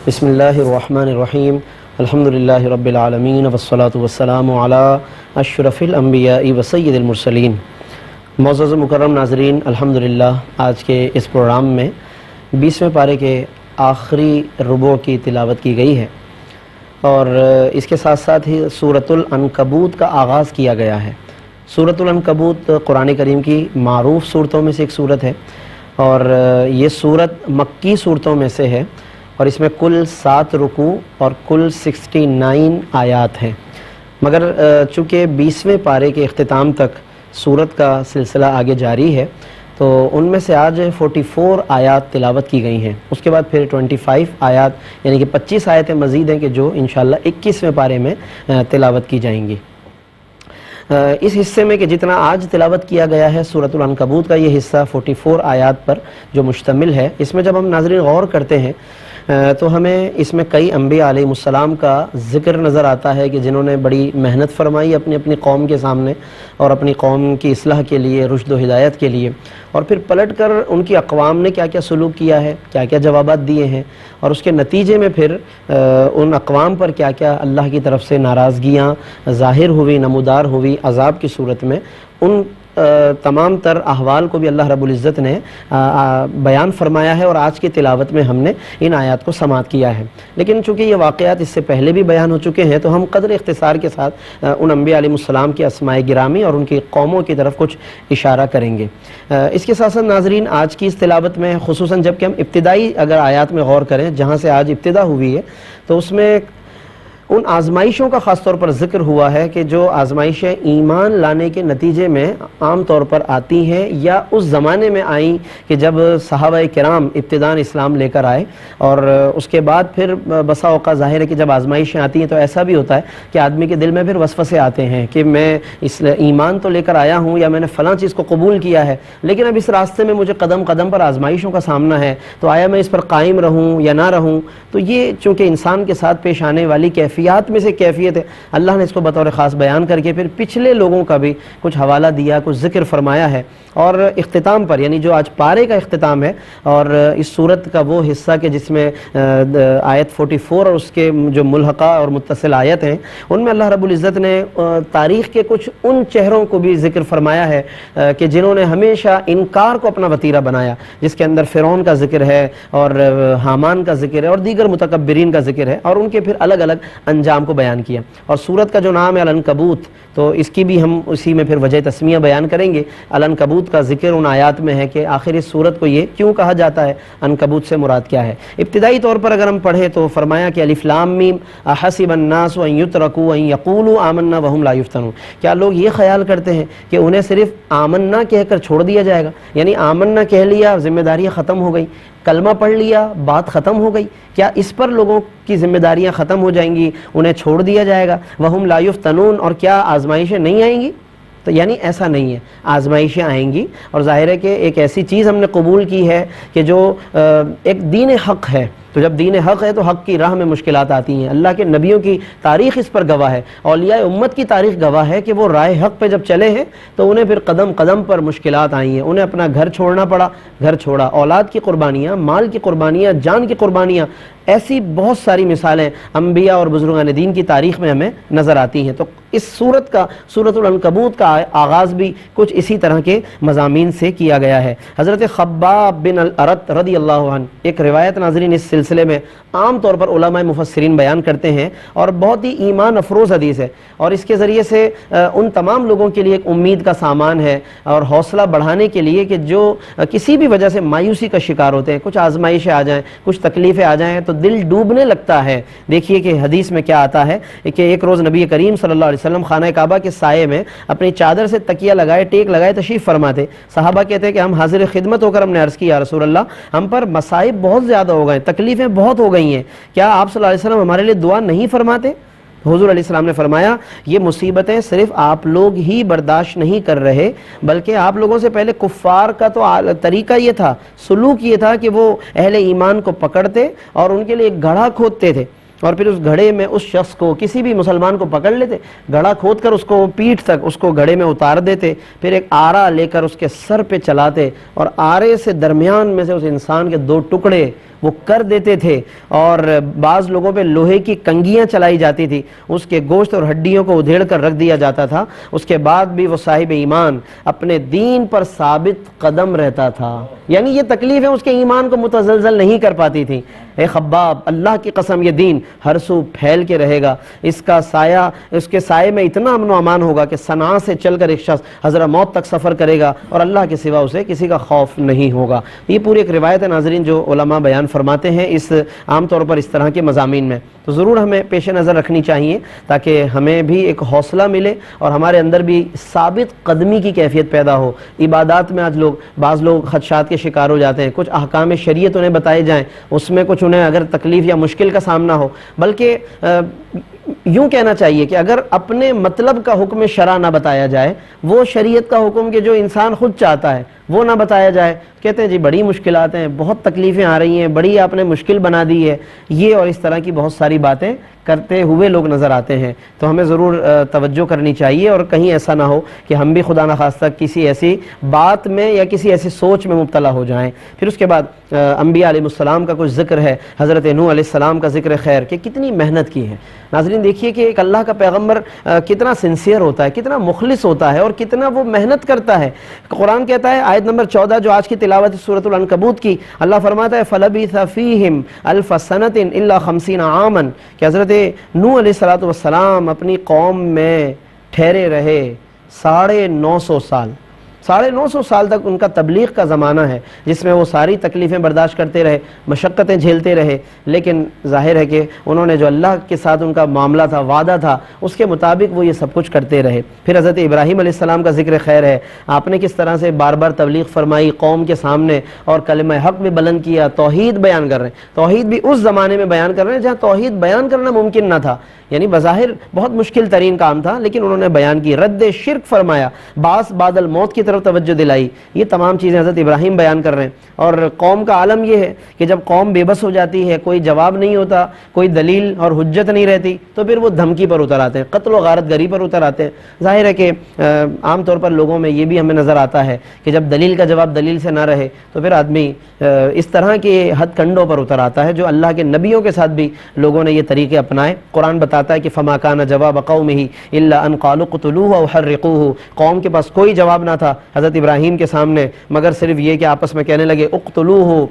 بسم اللہ الرحمن الرحیم الحمدللہ رب العالمین والصلاة والسلام علی اشرف الانبیاء وسید المرسلین۔ معزز مکرم ناظرین، الحمدللہ آج کے اس پروگرام میں 20ویں پارے کے آخری ربوع کی تلاوت کی گئی ہے اور اس کے ساتھ ساتھ ہی سورۃ العنکبوت کا آغاز کیا گیا ہے۔ سورۃ العنکبوت قرآن کریم کی معروف صورتوں میں سے ایک صورت ہے اور یہ صورت مکی صورتوں میں سے ہے اور اس میں کل 7 رکوع اور کل 69 آیات ہیں، مگر چونکہ 20ویں پارے کے اختتام تک صورت کا سلسلہ آگے جاری ہے تو ان میں سے آج 44 آیات تلاوت کی گئی ہیں۔ اس کے بعد پھر 25 آیات یعنی کہ 25 آیتیں مزید ہیں کہ جو انشاءاللہ 21ویں پارے میں تلاوت کی جائیں گی۔ اس حصے میں کہ جتنا آج تلاوت کیا گیا ہے سورۃ العنکبوت کا یہ حصہ 44 آیات پر جو مشتمل ہے، اس میں جب ہم ناظرین غور کرتے ہیں تو ہمیں اس میں کئی انبیاء علیہ السلام کا ذکر نظر آتا ہے کہ جنہوں نے بڑی محنت فرمائی اپنی قوم کے سامنے اور اپنی قوم کی اصلاح کے لیے، رشد و ہدایت کے لیے، اور پھر پلٹ کر ان کی اقوام نے کیا کیا سلوک کیا ہے، کیا کیا جوابات دیے ہیں اور اس کے نتیجے میں پھر ان اقوام پر کیا کیا اللہ کی طرف سے ناراضگیاں ظاہر ہوئی، نمودار ہوئی عذاب کی صورت میں۔ ان تمام تر احوال کو بھی اللہ رب العزت نے بیان فرمایا ہے اور آج کی تلاوت میں ہم نے ان آیات کو سماعت کیا ہے۔ لیکن چونکہ یہ واقعات اس سے پہلے بھی بیان ہو چکے ہیں تو ہم قدر اختصار کے ساتھ ان انبیاء علیہ السلام کی اسماء گرامی اور ان کی قوموں کی طرف کچھ اشارہ کریں گے۔ اس کے ساتھ ساتھ ناظرین آج کی اس تلاوت میں خصوصاً جب کہ ہم ابتدائی اگر آیات میں غور کریں جہاں سے آج ابتدا ہوئی ہے تو اس میں ان آزمائشوں کا خاص طور پر ذکر ہوا ہے کہ جو آزمائشیں ایمان لانے کے نتیجے میں عام طور پر آتی ہیں یا اس زمانے میں آئیں کہ جب صحابہ کرام ابتداءً اسلام لے کر آئے، اور اس کے بعد پھر بسا اوقات ظاہر ہے کہ جب آزمائشیں آتی ہیں تو ایسا بھی ہوتا ہے کہ آدمی کے دل میں پھر وسوسے آتے ہیں کہ میں اس ایمان تو لے کر آیا ہوں یا میں نے فلاں چیز کو قبول کیا ہے، لیکن اب اس راستے میں مجھے قدم قدم پر آزمائشوں کا سامنا ہے، تو آیا میں اس پر قائم رہوں یا نہ رہوں؟ تو یہ چونکہ انسان کے ساتھ پیش آنے والی کیفیت میں سے کیفیت ہے، اللہ نے اس کو بطور خاص بیان کر کے پھر پچھلے لوگوں کا بھی کچھ حوالہ دیا، کچھ ذکر فرمایا ہے۔ اور اختتام پر یعنی جو آج پارے کا اختتام ہے اور اس صورت کا وہ حصہ کہ جس میں آیت 44 اور اس کے جو ملحقہ اور متصل آیت ہیں ان میں اللہ رب العزت نے تاریخ کے کچھ ان چہروں کو بھی ذکر فرمایا ہے کہ جنہوں نے ہمیشہ انکار کو اپنا وتیرہ بنایا، جس کے اندر فرعون کا ذکر ہے اور حامان کا ذکر ہے اور دیگر متکبرین کا ذکر ہے اور ان کے پھر الگ الگ انجام کو بیان کیا۔ اور سورت کا جو نام ہے العنکبوت تو اس کی بھی ہم اسی میں پھر وجہ تسمیہ بیان کریں گے۔ العنکبوت کا ذکر ان آیات میں ہے کہ آخر اس سورت کو یہ کیوں کہا جاتا ہے، عنکبوت سے مراد کیا ہے۔ ابتدائی طور پر اگر ہم پڑھیں تو فرمایا کہ الف لام میم احسب الناس ان یترکوا ان یقولوا آمنا وهم لا یفتنون، کیا لوگ یہ خیال کرتے ہیں کہ انہیں صرف آمنا کہہ کر چھوڑ دیا جائے گا؟ یعنی آمنا کہہ لیا، ذمہ داریاں ختم ہو گئی، کلمہ پڑھ لیا، بات ختم ہو گئی، کیا اس پر لوگوں کی ذمہ داریاں ختم ہو جائیں گی، انہیں چھوڑ دیا جائے گا؟ وہم لا یفتنون، اور کیا آزمائشیں نہیں آئیں گی؟ تو یعنی ایسا نہیں ہے، آزمائشیں آئیں گی، اور ظاہر ہے کہ ایک ایسی چیز ہم نے قبول کی ہے کہ جو ایک دین حق ہے، تو جب دین حق ہے تو حق کی راہ میں مشکلات آتی ہیں۔ اللہ کے نبیوں کی تاریخ اس پر گواہ ہے، اولیاء امت کی تاریخ گواہ ہے کہ وہ راہ حق پہ جب چلے ہیں تو انہیں پھر قدم قدم پر مشکلات آئی ہیں، انہیں اپنا گھر چھوڑنا پڑا، گھر چھوڑا، اولاد کی قربانیاں، مال کی قربانیاں، جان کی قربانیاں، ایسی بہت ساری مثالیں انبیاء اور بزرگان دین کی تاریخ میں ہمیں نظر آتی ہیں۔ تو اس سورت کا سورۃ العنکبوت کا آغاز بھی کچھ اسی طرح کے مضامین سے کیا گیا ہے۔ حضرت خباب بن الارت رضی اللہ عنہ ایک روایت ناظرین اس سلسلے میں عام طور پر علماء مفسرین بیان کرتے ہیں اور بہت ہی ایمان افروز حدیث ہے، اور اس کے ذریعے سے ان تمام لوگوں کے لیے ایک امید کا سامان ہے اور حوصلہ بڑھانے کے لیے کہ جو کسی بھی وجہ سے مایوسی کا شکار ہوتے ہیں، کچھ آزمائشیں آ جائیں، کچھ تکلیفیں آ جائیں تو دل ڈوبنے لگتا ہے۔ دیکھیے کہ حدیث میں کیا آتا ہے کہ ایک روز نبی کریم صلی اللہ علیہ وسلم خانہ کعبہ کے سائے میں اپنی چادر سے تکیہ لگائے، ٹیک لگائے تشریف فرما تھے۔ صحابہ کہتے ہیں کہ ہم حاضر خدمت ہو کر ہم نے عرض کی یا رسول اللہ، ہم پر مصائب بہت زیادہ ہو گئے، تکلیفیں بہت ہو گئی ہیں، کیا آپ صلی اللہ علیہ وسلم ہمارے لیے دعا نہیں فرماتے؟ حضور علیہ السلام نے فرمایا یہ مصیبتیں صرف آپ لوگ ہی برداشت نہیں کر رہے بلکہ آپ لوگوں سے پہلے کفار کا تو طریقہ یہ تھا، سلوک یہ تھا کہ وہ اہل ایمان کو پکڑتے اور ان کے لیے ایک گڑھا کھودتے تھے اور پھر اس گھڑے میں اس شخص کو، کسی بھی مسلمان کو پکڑ لیتے، گھڑا کھود کر اس کو پیٹھ تک اس کو گھڑے میں اتار دیتے، پھر ایک آرا لے کر اس کے سر پہ چلاتے اور آرے سے درمیان میں سے اس انسان کے 2 ٹکڑے وہ کر دیتے تھے، اور بعض لوگوں پہ لوہے کی کنگیاں چلائی جاتی تھی، اس کے گوشت اور ہڈیوں کو ادھیڑ کر رکھ دیا جاتا تھا، اس کے بعد بھی وہ صاحب ایمان اپنے دین پر ثابت قدم رہتا تھا. یعنی یہ تکلیفیں اس کے ایمان کو متزلزل نہیں کر پاتی تھیں. اے خباب، اللہ کی قسم یہ دین ہر سو پھیل کے رہے گا، اس کا سایہ، اس کے سائے میں اتنا امن و امان ہوگا کہ صنعاء سے چل کر ایک شخص حضرت موت تک سفر کرے گا اور اللہ کے سوا اسے کسی کا خوف نہیں ہوگا. یہ پوری ایک روایت ہے ناظرین جو علماء بیان فرماتے ہیں اس عام طور پر اس طرح کے مضامین میں، تو ضرور ہمیں پیش نظر رکھنی چاہیے تاکہ ہمیں بھی ایک حوصلہ ملے اور ہمارے اندر بھی ثابت قدمی کی کیفیت پیدا ہو. عبادات میں آج بعض لوگ خدشات کے شکار ہو جاتے ہیں، کچھ احکام شریعت انہیں بتائے جائیں، اس میں کچھ انہیں اگر تکلیف یا مشکل کا سامنا ہو، بلکہ یوں کہنا چاہیے کہ اگر اپنے مطلب کا حکم شرع نہ بتایا جائے، وہ شریعت کا حکم کہ جو انسان خود چاہتا ہے وہ نہ بتایا جائے، کہتے ہیں جی بڑی مشکلات ہیں، بہت تکلیفیں آ رہی ہیں، بڑی آپ نے مشکل بنا دی ہے، یہ اور اس طرح کی بہت ساری باتیں کرتے ہوئے لوگ نظر آتے ہیں. تو ہمیں ضرور توجہ کرنی چاہیے اور کہیں ایسا نہ ہو کہ ہم بھی خدا نخواستہ کسی ایسی بات میں یا کسی ایسی سوچ میں مبتلا ہو جائیں. پھر اس کے بعد انبیاء علیہ السلام کا کچھ ذکر ہے، حضرت نوح علیہ السلام کا ذکر خیر کہ کتنی محنت کی ہے. ناظرین دیکھیے کہ ایک اللہ کا پیغمبر کتنا سنسیئر ہوتا ہے، کتنا مخلص ہوتا ہے اور کتنا وہ محنت کرتا ہے. قرآن کہتا ہے آیت نمبر 14 جو آج کی تلاوت سورۃ العنکبوت کی، اللہ فرماتا ہے فَلَبِثَ فِيهِمْ أَلْفَ سَنَةٍ إِلَّا 50 عَامًا کہ حضرت نوح علیہ السلام اپنی قوم میں ٹھہرے رہے 950 سال. 950 سال تک ان کا تبلیغ کا زمانہ ہے جس میں وہ ساری تکلیفیں برداشت کرتے رہے، مشقتیں جھیلتے رہے، لیکن ظاہر ہے کہ انہوں نے جو اللہ کے ساتھ ان کا معاملہ تھا، وعدہ تھا، اس کے مطابق وہ یہ سب کچھ کرتے رہے. پھر حضرت ابراہیم علیہ السلام کا ذکر خیر ہے، آپ نے کس طرح سے بار بار تبلیغ فرمائی قوم کے سامنے اور کلمہ حق بھی بلند کیا، توحید بیان کر رہے ہیں. توحید بھی اس زمانے میں بیان کر رہے ہیں جہاں توحید بیان کرنا ممکن نہ تھا، یعنی بظاہر بہت مشکل ترین کام تھا، لیکن انہوں نے بیان کی، رد شرک فرمایا، بعث بعد الموت کی طرف توجہ دلائی. یہ تمام چیزیں حضرت ابراہیم بیان کر رہے ہیں. اور قوم کا عالم یہ ہے کہ جب قوم بے بس ہو جاتی ہے، کوئی جواب نہیں ہوتا، کوئی دلیل اور حجت نہیں رہتی، تو پھر وہ دھمکی پر اتر آتے ہیں، قتل و غارت گری پر اتر آتے ہیں. ظاہر ہے کہ عام طور پر لوگوں میں یہ بھی ہمیں نظر آتا ہے کہ جب دلیل کا جواب دلیل سے نہ رہے تو پھر آدمی اس طرح کے ہتھ کنڈوں پر اتر آتا ہے جو اللہ کے نبیوں کے ساتھ بھی لوگوں نے یہ طریقے اپنائے. قرآن بتاتا ہے کہ فما کان جواب قومہ الا ان قالوا اقتلوه او حرقوه، قوم کے پاس کوئی جواب نہ تھا حضرت ابراہیم کے سامنے مگر صرف یہ کہ آپس میں کہنے لگے اقتلوه،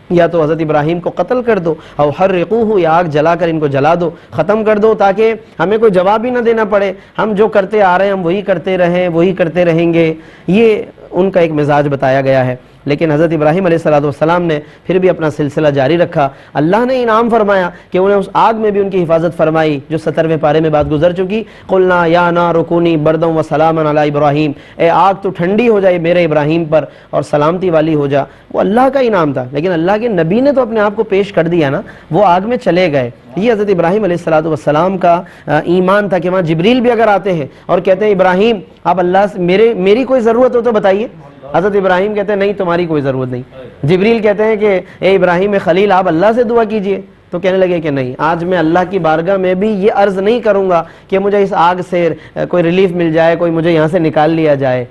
یا تو حضرت ابراہیم کو قتل کر دو، او حرقوه، یا آگ جلا کر ان کو جلا دو، ختم کر دو، تاکہ ہمیں کوئی جواب ہی نہ دینا پڑے، ہم جو کرتے آ رہے ہیں ہم وہی کرتے رہیں، وہی کرتے رہیں گے. یہ ان کا ایک مزاج بتایا گیا ہے. لیکن حضرت ابراہیم علیہ السلام نے پھر بھی اپنا سلسلہ جاری رکھا. اللہ نے انعام فرمایا کہ انہیں اس آگ میں بھی ان کی حفاظت فرمائی جو 17ویں پارے میں بات گزر چکی. قلنا یا نار کونی بردا وسلاما علی ابراہیم، اے آگ تو ٹھنڈی ہو جائے میرے ابراہیم پر اور سلامتی والی ہو جا. وہ اللہ کا انعام تھا، لیکن اللہ کے نبی نے تو اپنے آپ کو پیش کر دیا نا، وہ آگ میں چلے گئے. یہ حضرت ابراہیم علیہ السلام کا ایمان تھا کہ وہاں جبریل بھی اگر آتے ہیں اور کہتے ہیں ابراہیم آپ اللہ سے میری کوئی ضرورت ہو تو بتائیے، حضرت ابراہیم کہتے ہیں نہیں تمہاری کوئی ضرورت نہیں. جبریل کہتے ہیں کہ اے ابراہیم خلیل آپ اللہ سے دعا کیجئے، تو کہنے لگے کہ نہیں، آج میں اللہ کی بارگاہ میں بھی یہ عرض نہیں کروں گا کہ مجھے اس آگ سے کوئی ریلیف مل جائے، کوئی مجھے یہاں سے نکال لیا جائے.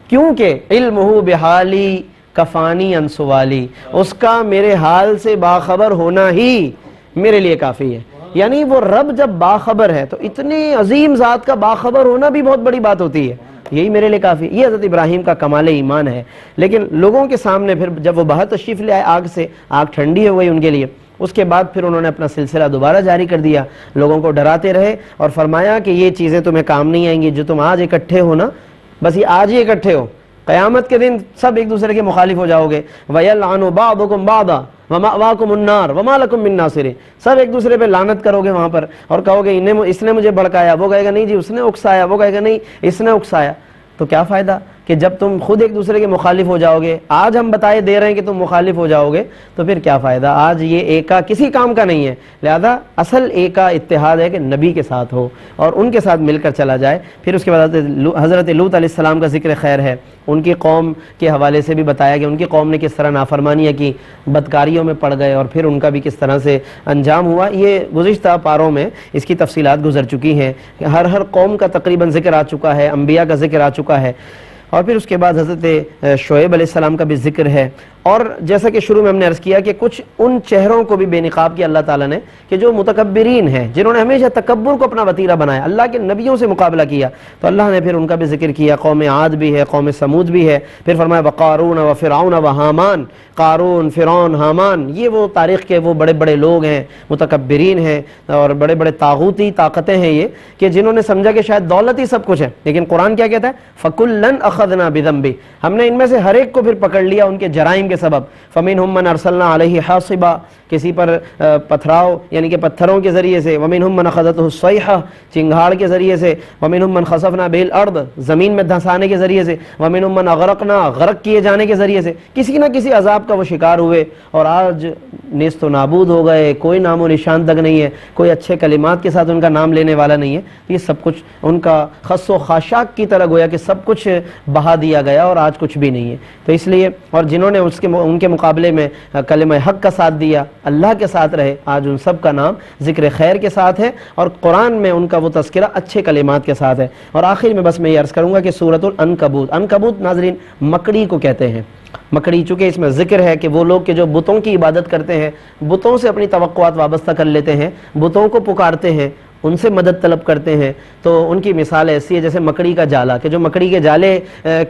کیونکہ علمہ بحالی کفانی عن سوالی، اس کا میرے حال سے باخبر ہونا ہی میرے لیے کافی ہے. یعنی وہ رب جب باخبر ہے تو اتنے عظیم ذات کا باخبر ہونا بھی بہت بڑی بات ہوتی ہے، یہی میرے لیے کافی. یہ حضرت ابراہیم کا کمال ایمان ہے. لیکن لوگوں کے سامنے پھر جب وہ باہر تشریف لے آئے آگ سے، آگ ٹھنڈی ہو گئی ان کے لیے، اس کے بعد پھر انہوں نے اپنا سلسلہ دوبارہ جاری کر دیا، لوگوں کو ڈراتے رہے اور فرمایا کہ یہ چیزیں تمہیں کام نہیں آئیں گی، جو تم آج اکٹھے ہو نا، بس یہ آج ہی اکٹھے ہو، قیامت کے دن سب ایک دوسرے کے مخالف ہو جاؤ گے. وَيَلْعَنُ بَعْضُكُمْ بَعْضًا وَمَأْوَاكُمُ النَّارُ وَمَا لَكُمْ مِن نَاصِرٍ، سب ایک دوسرے پہ لعنت کرو گے وہاں پر اور کہو گے اس نے مجھے بھڑکایا، وہ کہے گا نہیں جی اس نے اکسایا، وہ کہے گا نہیں اس نے اکسایا. تو کیا فائدہ کہ جب تم خود ایک دوسرے کے مخالف ہو جاؤ گے، آج ہم بتائے دے رہے ہیں کہ تم مخالف ہو جاؤ گے تو پھر کیا فائدہ. آج یہ ایکا کسی کام کا نہیں ہے، لہذا اصل ایکا اتحاد ہے کہ نبی کے ساتھ ہو اور ان کے ساتھ مل کر چلا جائے. پھر اس کے بعد حضرت لوط علیہ السلام کا ذکر خیر ہے. ان کی قوم کے حوالے سے بھی بتایا کہ ان کی قوم نے کس طرح نافرمانیاں کی، بدکاریوں میں پڑ گئے اور پھر ان کا بھی کس طرح سے انجام ہوا. یہ گزشتہ پاروں میں اس کی تفصیلات گزر چکی ہیں. ہر قوم کا تقریباً ذکر آ چکا ہے، انبیاء کا ذکر آ چکا ہے. اور پھر اس کے بعد حضرت شعیب علیہ السلام کا بھی ذکر ہے، اور جیسا کہ شروع میں ہم نے عرض کیا کہ کچھ ان چہروں کو بھی بے نقاب کیا اللہ تعالیٰ نے کہ جو متکبرین ہیں، جنہوں نے ہمیشہ تکبر کو اپنا وتیرہ بنایا، اللہ کے نبیوں سے مقابلہ کیا، تو اللہ نے پھر ان کا بھی ذکر کیا۔ قوم عاد بھی ہے، قوم سمود بھی ہے، پھر فرمایا وقارون وفرعون وحامان، قارون، فرعون، حامان، یہ وہ تاریخ کے وہ بڑے بڑے لوگ ہیں، متکبرین ہیں اور بڑے بڑے طاغوتی طاقتیں ہیں یہ، کہ جنہوں نے سمجھا کہ شاید دولت ہی سب کچھ ہے، لیکن قرآن کیا کہتا ہے فَكُلًّا أَخَذْنَا بِذَنبِهِ، ہم نے ان میں سے ہر ایک کو پھر پکڑ لیا ان کے جرائم کے سبب۔ فَمِنْهُمْ مَنْ أَرْسَلْنَا عَلَيْهِ حَاصِبًا، کسی پر پتھراؤ یعنی کہ پتھروں کے ذریعے سے، وَمِنْهُمْ مَنْ أَخَذَتْهُ الصَّيْحَةُ چنگھاڑ کے ذریعے سے، وَمِنْهُمْ مَنْ خَسَفْنَا بِهِ الْأَرْضِ زمین میں دھنسانے کے ذریعے سے، وَمِنْهُمْ مَنْ أَغْرَقْنَا غرق کیے جانے کے ذریعے سے، کسی نہ کسی عذاب کا وہ شکار ہوئے اور آج نیست و نابود ہو گئے، کوئی نام و نشان تک نہیں ہے، کوئی اچھے کلمات کے ساتھ ان کا نام لینے والا نہیں ہے۔ یہ سب کچھ ان کا خس و خاشاک کی طرح گویا کہ سب کچھ بہا دیا گیا اور آج کچھ بھی نہیں ہے۔ تو اس لیے اور جنہوں نے ان کے مقابلے میں کلمہ حق کا ساتھ دیا، اللہ کے ساتھ رہے، آج ان سب کا نام ذکر خیر کے ساتھ ہے اور قرآن میں ان کا وہ تذکرہ اچھے کلمات کے ساتھ ہے۔ اور آخر میں بس میں یہ عرض کروں گا کہ سورۃ العنکبوت، عنکبوت ناظرین مکڑی کو کہتے ہیں۔ مکڑی، چونکہ اس میں ذکر ہے کہ وہ لوگ کہ جو بتوں کی عبادت کرتے ہیں، بتوں سے اپنی توقعات وابستہ کر لیتے ہیں، بتوں کو پکارتے ہیں، ان سے مدد طلب کرتے ہیں، تو ان کی مثال ایسی ہے جیسے مکڑی کا جالا، کہ جو مکڑی کے جالے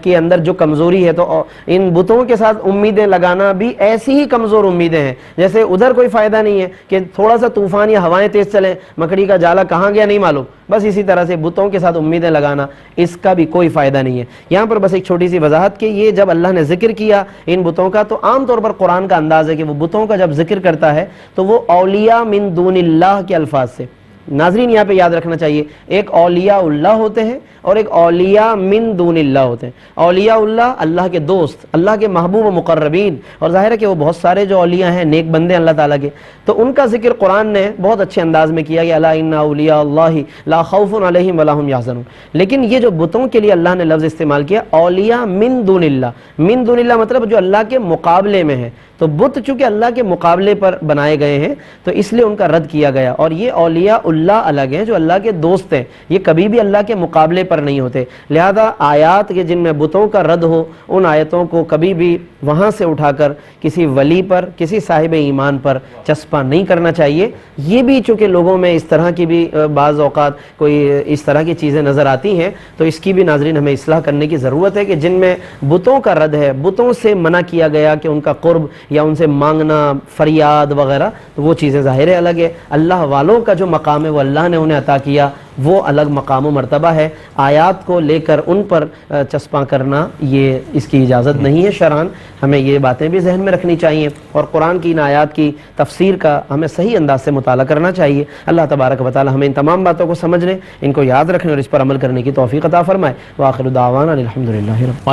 کے اندر جو کمزوری ہے، تو ان بتوں کے ساتھ امیدیں لگانا بھی ایسی ہی کمزور امیدیں ہیں، جیسے ادھر کوئی فائدہ نہیں ہے کہ تھوڑا سا طوفان یا ہوائیں تیز چلیں، مکڑی کا جالا کہاں گیا نہیں معلوم، بس اسی طرح سے بتوں کے ساتھ امیدیں لگانا، اس کا بھی کوئی فائدہ نہیں ہے۔ یہاں پر بس ایک چھوٹی سی وضاحت کہ یہ جب اللہ نے ذکر کیا ان بتوں کا، تو عام طور پر قرآن کا انداز ہے کہ وہ بتوں کا جب ذکر کرتا ہے تو وہ اولیاء من دون اللہ کے الفاظ سے۔ ناظرین یہاں پہ یاد رکھنا چاہیے، ایک اولیاء اللہ ہوتے ہیں اور ایک اولیاء من دون اللہ ہوتے ہیں۔ اولیاء اللہ اللہ کے دوست، اللہ کے محبوب و مقربین، اور ظاہر ہے کہ وہ بہت سارے جو اولیاء ہیں نیک بندے اللہ تعالیٰ کے، تو ان کا ذکر قرآن نے بہت اچھے انداز میں کیا کہ الا ان اولیاء اللہ لا خوف علیہم ولا هم یحزنون۔ لیکن یہ جو بتوں کے لیے اللہ نے لفظ استعمال کیا اولیاء من دون اللہ، من دون اللہ مطلب جو اللہ کے مقابلے میں ہے، تو بت چونکہ اللہ کے مقابلے پر بنائے گئے ہیں تو اس لیے ان کا رد کیا گیا، اور یہ اولیاء اللہ الگ ہیں جو اللہ کے دوست ہیں، یہ کبھی بھی اللہ کے مقابلے پر نہیں ہوتے۔ لہذا آیات کے جن میں بتوں کا رد ہو، ان آیتوں کو کبھی بھی وہاں سے اٹھا کر کسی ولی پر، کسی صاحب ایمان پر چسپاں نہیں کرنا چاہیے۔ یہ بھی چونکہ لوگوں میں اس طرح کی بھی بعض اوقات کوئی اس طرح کی چیزیں نظر آتی ہیں، تو اس کی بھی ناظرین ہمیں اصلاح کرنے کی ضرورت ہے کہ جن میں بتوں کا رد ہے، بتوں سے منع کیا گیا کہ ان کا قرب یا ان سے مانگنا، فریاد وغیرہ، تو وہ چیزیں ظاہر الگ ہے۔ اللہ والوں کا جو مقام ہے وہ اللہ نے انہیں عطا کیا، وہ الگ مقام و مرتبہ ہے۔ آیات کو لے کر ان پر چسپاں کرنا یہ اس کی اجازت نہیں ہے شرعاً، ہمیں یہ باتیں بھی ذہن میں رکھنی چاہیے، اور قرآن کی ان آیات کی تفسیر کا ہمیں صحیح انداز سے مطالعہ کرنا چاہیے۔ اللہ تبارک و تعالی ہمیں ان تمام باتوں کو سمجھنے، ان کو یاد رکھنے اور اس پر عمل کرنے کی توفیق عطا فرمائے۔ وآخر دعوانا الحمدللہ رب